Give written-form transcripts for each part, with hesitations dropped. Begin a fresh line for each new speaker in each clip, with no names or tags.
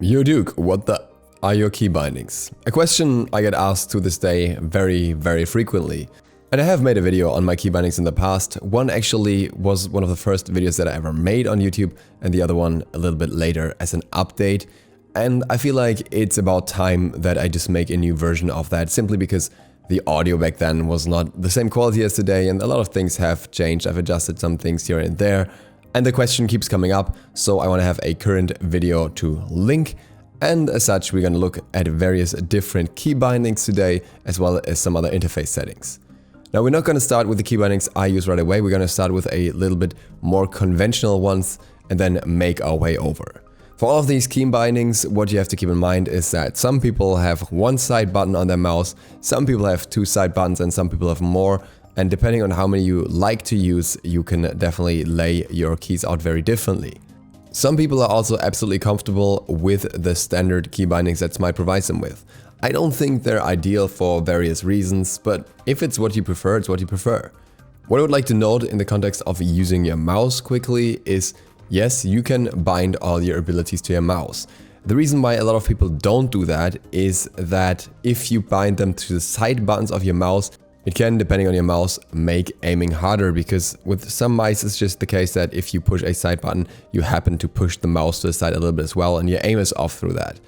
Yo Duke, what the are your key bindings? A question I get asked to this day very frequently. And I have made a video on my key bindings in the past. One actually was one of the first videos that I ever made on YouTube, and the other one a little bit later as an update. And I feel like it's about time that I just make a new version of that, simply because the audio back then was not the same quality as today, and a lot of things have changed. I've adjusted some things here and there, and the question keeps coming up, so I want to have a current video to link. And as such, we're going to look at various different key bindings today, as well as some other interface settings. Now, we're not going to start with the key bindings I use right away. We're going to start with a little bit more conventional ones and then make our way over. For all of these key bindings, what you have to keep in mind is that some people have one side button on their mouse, some people have two side buttons, and some people have more. And depending on how many you like to use, you can definitely lay your keys out very differently. Some people are also absolutely comfortable with the standard key bindings that Smite provides them with. I don't think they're ideal for various reasons, but if it's what you prefer, it's what you prefer. What I would like to note in the context of using your mouse quickly is, yes, you can bind all your abilities to your mouse. The reason why a lot of people don't do that is that if you bind them to the side buttons of your mouse, it can, depending on your mouse, make aiming harder, because with some mice it's just the case that if you push a side button, you happen to push the mouse to the side a little bit as well, and your aim is off through that.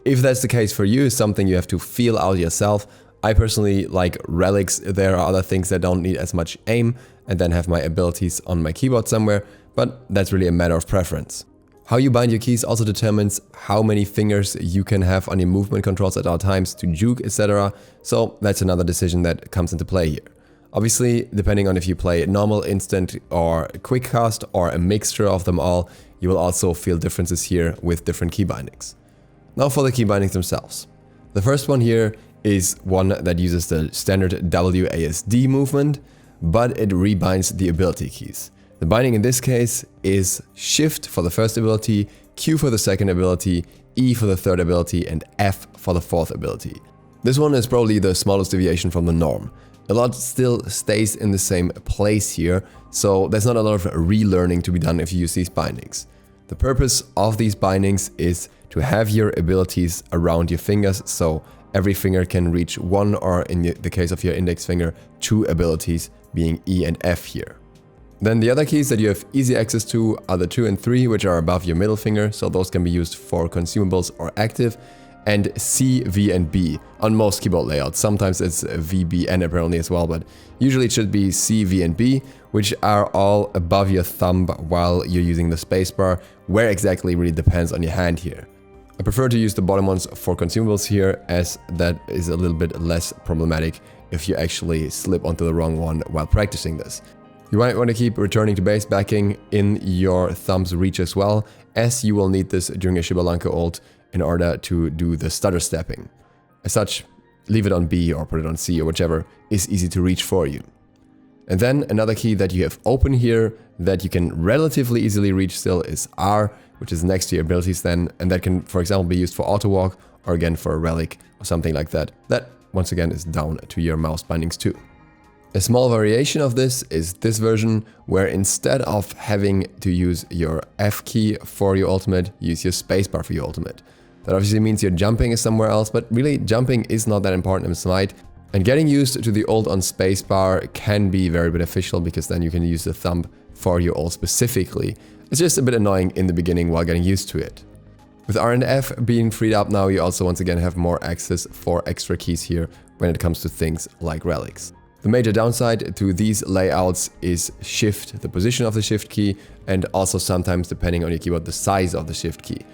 If that's the case for you, it's something you have to feel out yourself. I personally like relics. There are other things that don't need as much aim and then have my abilities on my keyboard somewhere, but that's really a matter of preference. How you bind your keys also determines how many fingers you can have on your movement controls at all times to juke, etc. So that's another decision that comes into play here. Obviously, depending on if you play normal, instant, or quick cast, or a mixture of them all, you will also feel differences here with different key bindings. Now for the key bindings themselves. The first one here is one that uses the standard WASD movement, but it rebinds the ability keys. The binding in this case is Shift for the first ability, Q for the second ability, E for the third ability, and F for the fourth ability. This one is probably the smallest deviation from the norm. A lot still stays in the same place here, so there's not a lot of relearning to be done if you use these bindings. The purpose of these bindings is to have your abilities around your fingers, so every finger can reach one, or in the case of your index finger, two abilities, being E and F here. Then the other keys that you have easy access to are the 2 and 3, which are above your middle finger, so those can be used for consumables or active, and C, V, and B on most keyboard layouts. Sometimes it's V, B, N apparently as well, but usually it should be C, V, and B, which are all above your thumb while you're using the spacebar. Where exactly really depends on your hand here. I prefer to use the bottom ones for consumables here, as that is a little bit less problematic if you actually slip onto the wrong one while practicing this. You might want to keep returning to base backing in your thumb's reach as well, as you will need this during a Chimpazilla ult in order to do the stutter stepping. As such, leave it on B or put it on C or whichever is easy to reach for you. And then another key that you have open here that you can relatively easily reach still is R, which is next to your abilities then, and that can, for example, be used for auto walk or again for a relic or something like that. That, once again, is down to your mouse bindings too. A small variation of this is this version, where instead of having to use your F key for your ultimate, use your spacebar for your ultimate. That obviously means your jumping is somewhere else, but really jumping is not that important in Smite. And getting used to the ult on spacebar can be very beneficial, because then you can use the thumb for your ult specifically. It's just a bit annoying in the beginning while getting used to it. With R and F being freed up now, you also once again have more access for extra keys here when it comes to things like relics. The major downside to these layouts is Shift, the position of the Shift key, and also sometimes, depending on your keyboard, the size of the Shift key.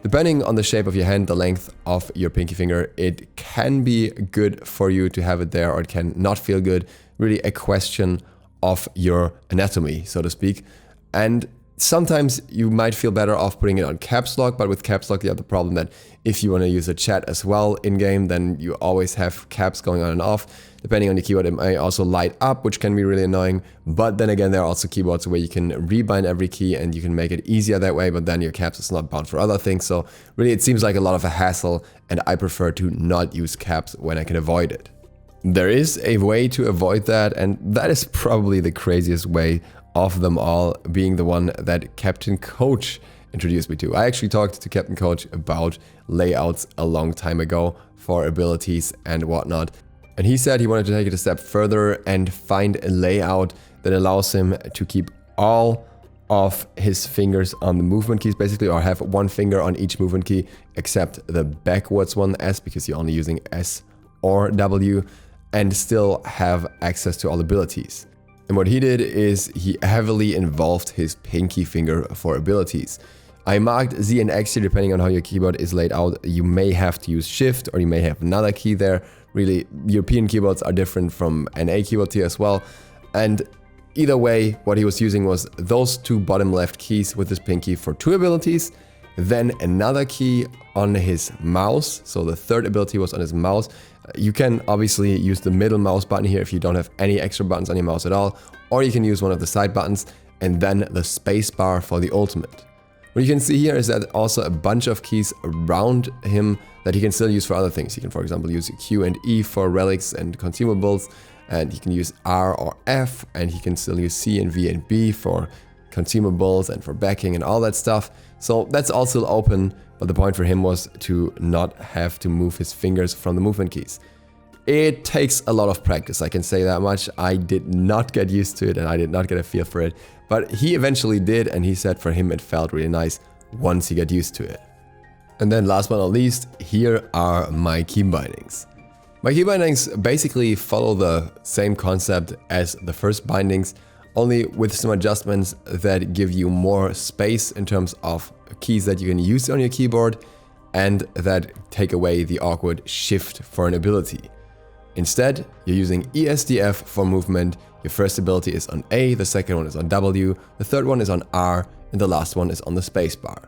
Depending on the shape of your hand, the length of your pinky finger, it can be good for you to have it there, or it can not feel good. Really a question of your anatomy, so to speak. And sometimes you might feel better off putting it on caps lock, but with caps lock you have the problem that if you want to use a chat as well in-game, then you always have caps going on and off. Depending on your keyboard, it may also light up, which can be really annoying. But then again, there are also keyboards where you can rebind every key and you can make it easier that way, but then your caps is not bound for other things. So really it seems like a lot of a hassle, and I prefer to not use caps when I can avoid it. There is a way to avoid that, and that is probably the craziest way of them all, being the one that Captain Coach introduced me to. I actually talked to Captain Coach about layouts a long time ago for abilities and whatnot. And he said he wanted to take it a step further and find a layout that allows him to keep all of his fingers on the movement keys basically, or have one finger on each movement key except the backwards one, S, because you're only using S or W, and still have access to all abilities. And what he did is he heavily involved his pinky finger for abilities. I marked Z and X here depending on how your keyboard is laid out. You may have to use Shift or you may have another key there. Really, European keyboards are different from NA keyboards here as well. And either way, what he was using was those two bottom left keys with his pinky for 2 abilities, then another key on his mouse. So the third ability was on his mouse. You can obviously use the middle mouse button here if you don't have any extra buttons on your mouse at all, or you can use one of the side buttons and then the space bar for the ultimate. What you can see here is that also a bunch of keys around him that he can still use for other things. He can, for example, use Q and E for relics and consumables, and he can use R or F, and he can still use C and V and B for consumables and for backing and all that stuff. So that's all still open, but the point for him was to not have to move his fingers from the movement keys. It takes a lot of practice, I can say that much. I did not get used to it and I did not get a feel for it, but he eventually did, and he said for him it felt really nice once he got used to it. And then last but not least, here are my key bindings. My key bindings basically follow the same concept as the first bindings, only with some adjustments that give you more space in terms of keys that you can use on your keyboard and that take away the awkward shift for an ability. Instead, you're using ESDF for movement. Your first ability is on A, the second one is on W, the third one is on R, and the last one is on the spacebar.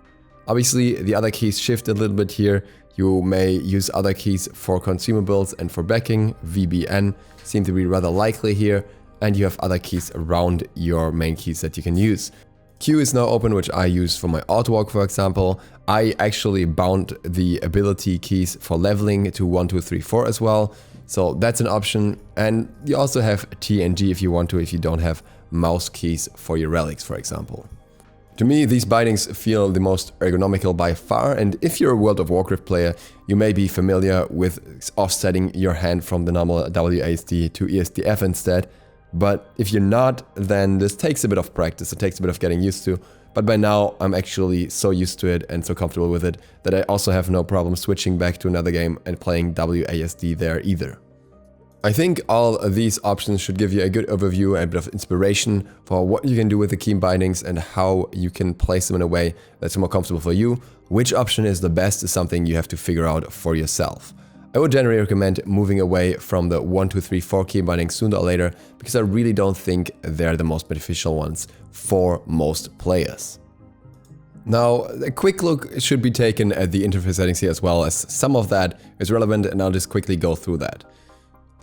Obviously, the other keys shift a little bit here. You may use other keys for consumables and for backing. VBN seem to be rather likely here, and you have other keys around your main keys that you can use. Q is now open, which I use for my auto walk, for example. I actually bound the ability keys for leveling to 1, 2, 3, 4 as well. So that's an option, and you also have T and G if you want to, if you don't have mouse keys for your relics, for example. To me, these bindings feel the most ergonomical by far, and if you're a World of Warcraft player, you may be familiar with offsetting your hand from the normal WASD to ESDF instead. But if you're not, then this takes a bit of practice, it takes a bit of getting used to. But by now, I'm actually so used to it and so comfortable with it that I also have no problem switching back to another game and playing WASD there either. I think all of these options should give you a good overview and a bit of inspiration for what you can do with the key bindings and how you can place them in a way that's more comfortable for you. Which option is the best is something you have to figure out for yourself. I would generally recommend moving away from the 1, 2, 3, 4 key bindings sooner or later, because I really don't think they're the most beneficial ones for most players. Now, a quick look should be taken at the interface settings here as well, as some of that is relevant, and I'll just quickly go through that.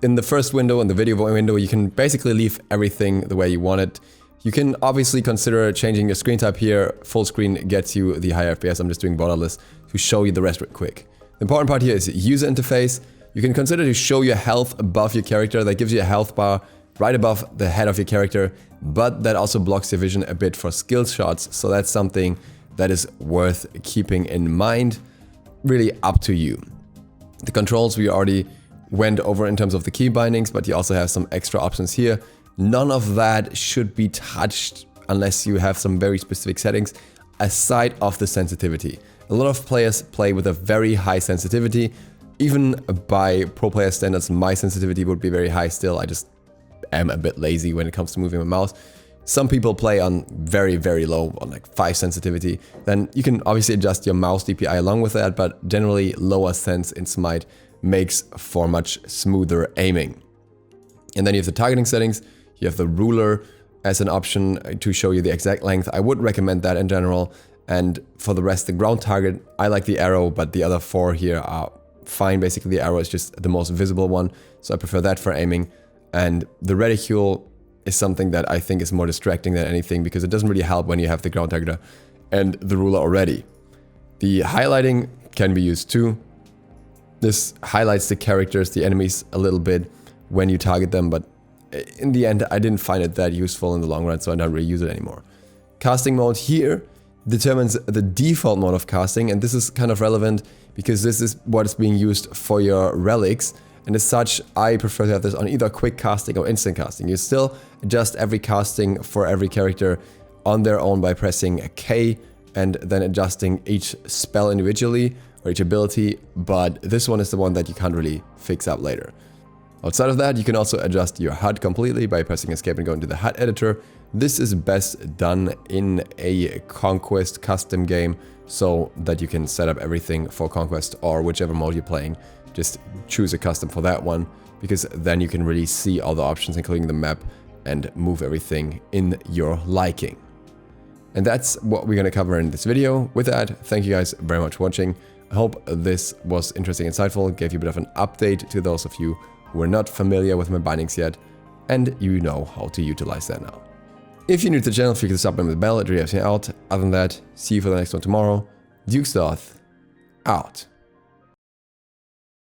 In the first window, in the video window, you can basically leave everything the way you want it. You can obviously consider changing your screen type here. Full screen gets you the higher FPS. I'm just doing borderless to show you the rest real quick. The important part here is user interface. You can consider to show your health above your character. That gives you a health bar right above the head of your character, but that also blocks your vision a bit for skill shots. So that's something that is worth keeping in mind. Really up to you. The controls we already went over in terms of the key bindings, but you also have some extra options here. None of that should be touched unless you have some very specific settings, aside of the sensitivity. A lot of players play with a very high sensitivity. Even by pro player standards, my sensitivity would be very high still. I just am a bit lazy when it comes to moving my mouse. Some people play on very, very low, on like 5 sensitivity. Then you can obviously adjust your mouse DPI along with that, but generally lower sense in Smite makes for much smoother aiming. And then you have the targeting settings. You have the ruler as an option to show you the exact length. I would recommend that in general. And for the rest, the ground target, I like the arrow, but the other 4 here are fine. Basically, the arrow is just the most visible one, so I prefer that for aiming. And the reticule is something that I think is more distracting than anything, because it doesn't really help when you have the ground targeter and the ruler already. The highlighting can be used too. This highlights the characters, the enemies a little bit when you target them, but in the end, I didn't find it that useful in the long run, so I don't really use it anymore. Casting mode here determines the default mode of casting, and this is kind of relevant because this is what is being used for your relics. And as such, I prefer to have this on either quick casting or instant casting. You still adjust every casting for every character on their own by pressing K and then adjusting each spell individually or each ability, but this one is the one that you can't really fix up later. Outside of that, you can also adjust your HUD completely by pressing escape and go into the HUD editor. This is best done in a Conquest custom game so that you can set up everything for Conquest or whichever mode you're playing. Just choose a custom for that one, because then you can really see all the options, including the map, and move everything in your liking. And that's what we're going to cover in this video. With that, thank you guys very much for watching. I hope this was interesting and insightful, gave you a bit of an update to those of you who are not familiar with my bindings yet, and you know how to utilize that now. If you're new to the channel, feel free to sub with the bell, it really helps me out. Other than that, see you for the next one tomorrow. DukeSloth, out.